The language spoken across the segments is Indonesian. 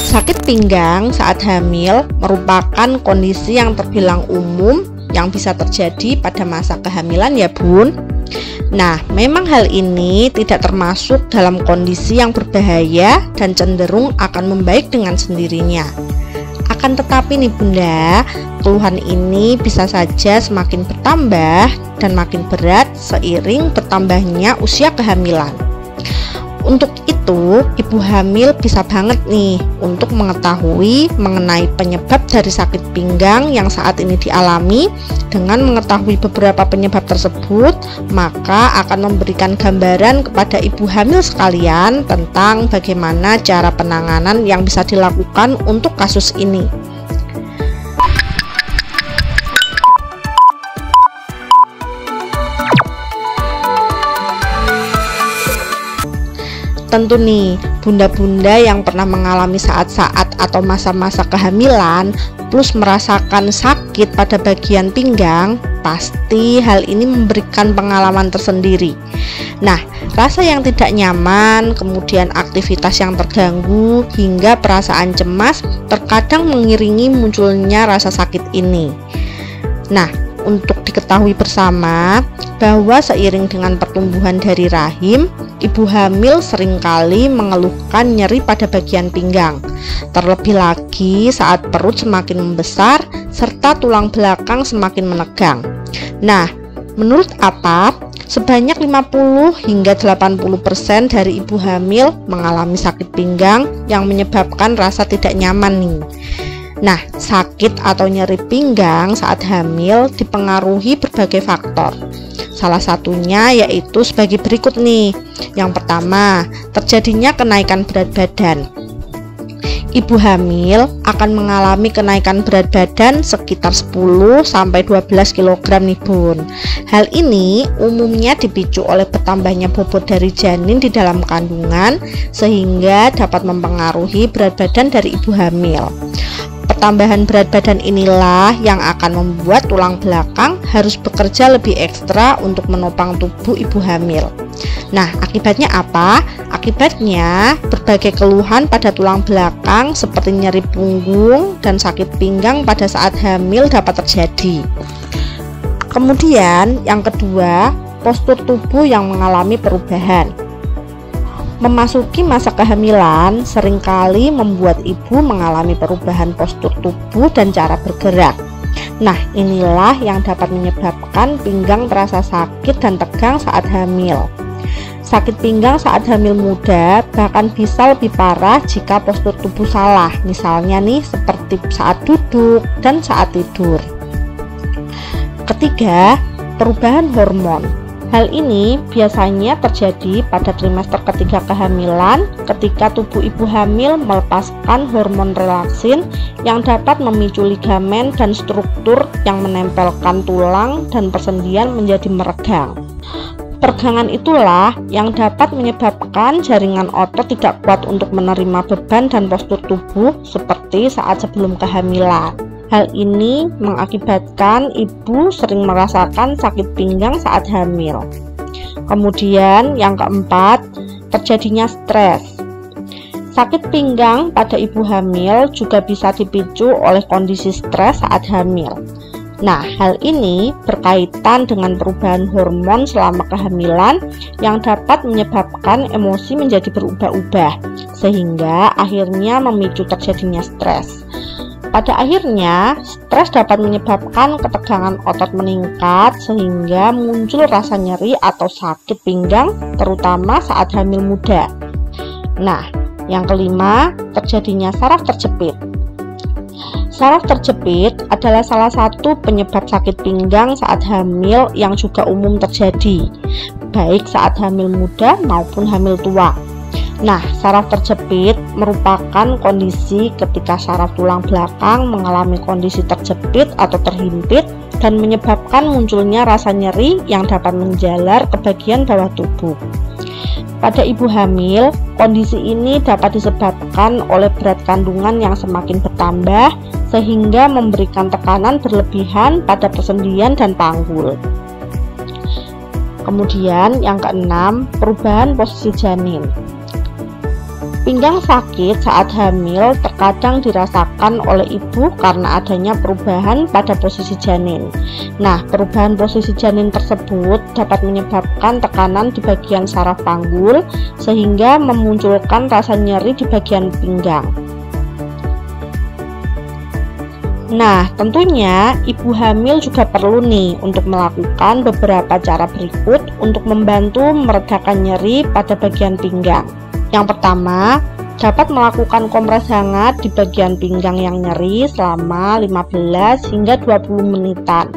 Sakit pinggang saat hamil merupakan kondisi yang terbilang umum yang bisa terjadi pada masa kehamilan ya Bun. Nah, memang hal ini tidak termasuk dalam kondisi yang berbahaya dan cenderung akan membaik dengan sendirinya. Akan tetapi nih Bunda, keluhan ini bisa saja semakin bertambah dan makin berat seiring bertambahnya usia kehamilan. Untuk itu, ibu hamil bisa banget nih untuk mengetahui mengenai penyebab dari sakit pinggang yang saat ini dialami. Dengan mengetahui beberapa penyebab tersebut, maka akan memberikan gambaran kepada ibu hamil sekalian tentang bagaimana cara penanganan yang bisa dilakukan untuk kasus ini. Tentu nih, bunda-bunda yang pernah mengalami saat-saat atau masa-masa kehamilan plus merasakan sakit pada bagian pinggang, pasti hal ini memberikan pengalaman tersendiri. Nah, rasa yang tidak nyaman, kemudian aktivitas yang terganggu, hingga perasaan cemas terkadang mengiringi munculnya rasa sakit ini. Nah, untuk diketahui bersama bahwa seiring dengan pertumbuhan dari rahim, ibu hamil seringkali mengeluhkan nyeri pada bagian pinggang. Terlebih lagi saat perut semakin membesar serta tulang belakang semakin menegang. Nah, menurut APA, sebanyak 50 hingga 80% dari ibu hamil mengalami sakit pinggang yang menyebabkan rasa tidak nyaman nih. Nah, sakit atau nyeri pinggang saat hamil dipengaruhi berbagai faktor. Salah satunya yaitu sebagai berikut nih. Yang pertama, terjadinya kenaikan berat badan. Ibu hamil akan mengalami kenaikan berat badan sekitar 10-12 kg nih Bun. Hal ini umumnya dipicu oleh bertambahnya bobot dari janin di dalam kandungan, sehingga dapat mempengaruhi berat badan dari ibu hamil. Pertambahan berat badan inilah yang akan membuat tulang belakang harus bekerja lebih ekstra untuk menopang tubuh ibu hamil. Nah, akibatnya apa? Akibatnya berbagai keluhan pada tulang belakang seperti nyeri punggung dan sakit pinggang pada saat hamil dapat terjadi. Kemudian yang kedua, postur tubuh yang mengalami perubahan. Memasuki masa kehamilan seringkali membuat ibu mengalami perubahan postur tubuh dan cara bergerak. Nah, inilah yang dapat menyebabkan pinggang terasa sakit dan tegang saat hamil. Sakit pinggang saat hamil muda bahkan bisa lebih parah jika postur tubuh salah, misalnya nih seperti saat duduk dan saat tidur. Ketiga, perubahan hormon. Hal ini biasanya terjadi pada trimester ketiga kehamilan ketika tubuh ibu hamil melepaskan hormon relaksin yang dapat memicu ligamen dan struktur yang menempelkan tulang dan persendian menjadi meregang. Peregangan itulah yang dapat menyebabkan jaringan otot tidak kuat untuk menerima beban dan postur tubuh seperti saat sebelum kehamilan. Hal ini mengakibatkan ibu sering merasakan sakit pinggang saat hamil. Kemudian yang keempat, terjadinya stres. Sakit pinggang pada ibu hamil juga bisa dipicu oleh kondisi stres saat hamil. Nah, hal ini berkaitan dengan perubahan hormon selama kehamilan yang dapat menyebabkan emosi menjadi berubah-ubah, sehingga akhirnya memicu terjadinya stres. Pada akhirnya, stres dapat menyebabkan ketegangan otot meningkat sehingga muncul rasa nyeri atau sakit pinggang terutama saat hamil muda. Nah, yang kelima, terjadinya saraf terjepit. Saraf terjepit adalah salah satu penyebab sakit pinggang saat hamil yang juga umum terjadi, baik saat hamil muda maupun hamil tua. Nah, saraf terjepit merupakan kondisi ketika saraf tulang belakang mengalami kondisi terjepit atau terhimpit dan menyebabkan munculnya rasa nyeri yang dapat menjalar ke bagian bawah tubuh. Pada ibu hamil, kondisi ini dapat disebabkan oleh berat kandungan yang semakin bertambah sehingga memberikan tekanan berlebihan pada persendian dan panggul. Kemudian yang keenam, perubahan posisi janin. Pinggang sakit saat hamil terkadang dirasakan oleh ibu karena adanya perubahan pada posisi janin. Nah, perubahan posisi janin tersebut dapat menyebabkan tekanan di bagian saraf panggul sehingga memunculkan rasa nyeri di bagian pinggang. Nah, tentunya ibu hamil juga perlu nih untuk melakukan beberapa cara berikut untuk membantu meredakan nyeri pada bagian pinggang. Yang pertama, dapat melakukan kompres hangat di bagian pinggang yang nyeri selama 15 hingga 20 menitan.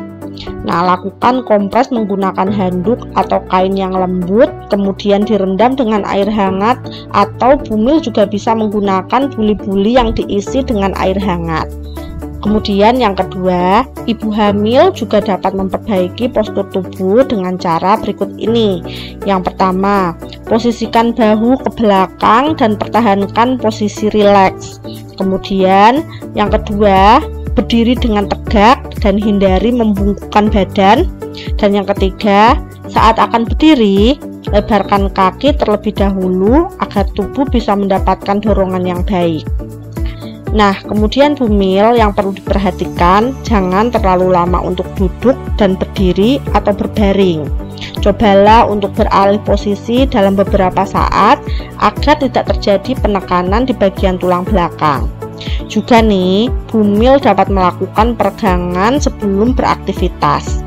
Nah, lakukan kompres menggunakan handuk atau kain yang lembut, kemudian direndam dengan air hangat, atau Bumil juga bisa menggunakan buli-buli yang diisi dengan air hangat. Kemudian yang kedua, ibu hamil juga dapat memperbaiki postur tubuh dengan cara berikut ini. Yang pertama, posisikan bahu ke belakang dan pertahankan posisi rileks. Kemudian yang kedua, berdiri dengan tegak dan hindari membungkukkan badan. Dan yang ketiga, saat akan berdiri, lebarkan kaki terlebih dahulu agar tubuh bisa mendapatkan dorongan yang baik. Nah, kemudian Bumil yang perlu diperhatikan, jangan terlalu lama untuk duduk dan berdiri atau berbaring. Cobalah untuk beralih posisi dalam beberapa saat agar tidak terjadi penekanan di bagian tulang belakang. Juga nih, Bumil dapat melakukan peregangan sebelum beraktivitas.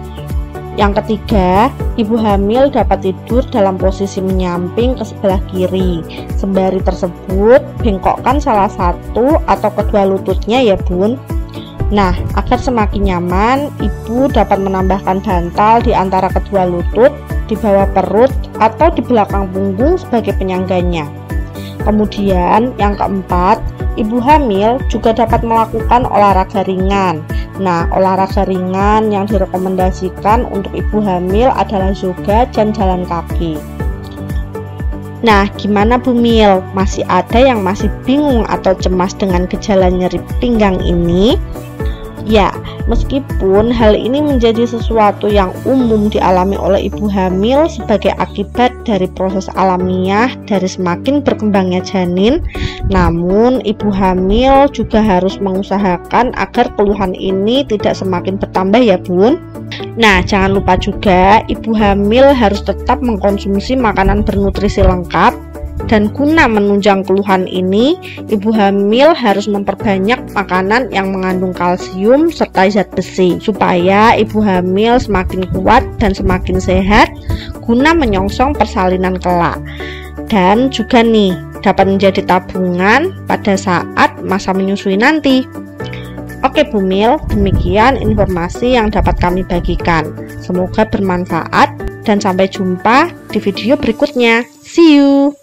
Yang ketiga, ibu hamil dapat tidur dalam posisi menyamping ke sebelah kiri. Sembari tersebut, bengkokkan salah satu atau kedua lututnya ya bun. Nah, agar semakin nyaman, ibu dapat menambahkan bantal di antara kedua lutut, di bawah perut, atau di belakang punggung sebagai penyangganya. Kemudian yang keempat, ibu hamil juga dapat melakukan olahraga ringan. Nah, olahraga ringan yang direkomendasikan untuk ibu hamil adalah yoga dan jalan kaki. Nah, gimana Bumil? Masih ada yang masih bingung atau cemas dengan gejala nyeri pinggang ini? Ya, meskipun hal ini menjadi sesuatu yang umum dialami oleh ibu hamil sebagai akibat dari proses alamiah dari semakin berkembangnya janin, namun ibu hamil juga harus mengusahakan agar keluhan ini tidak semakin bertambah ya bun. Nah, jangan lupa juga ibu hamil harus tetap mengkonsumsi makanan bernutrisi lengkap. Dan guna menunjang keluhan ini, ibu hamil harus memperbanyak makanan yang mengandung kalsium serta zat besi supaya ibu hamil semakin kuat dan semakin sehat guna menyongsong persalinan kelak. Dan juga nih, dapat menjadi tabungan pada saat masa menyusui nanti. Oke Bumil, demikian informasi yang dapat kami bagikan. Semoga bermanfaat dan sampai jumpa di video berikutnya. See you!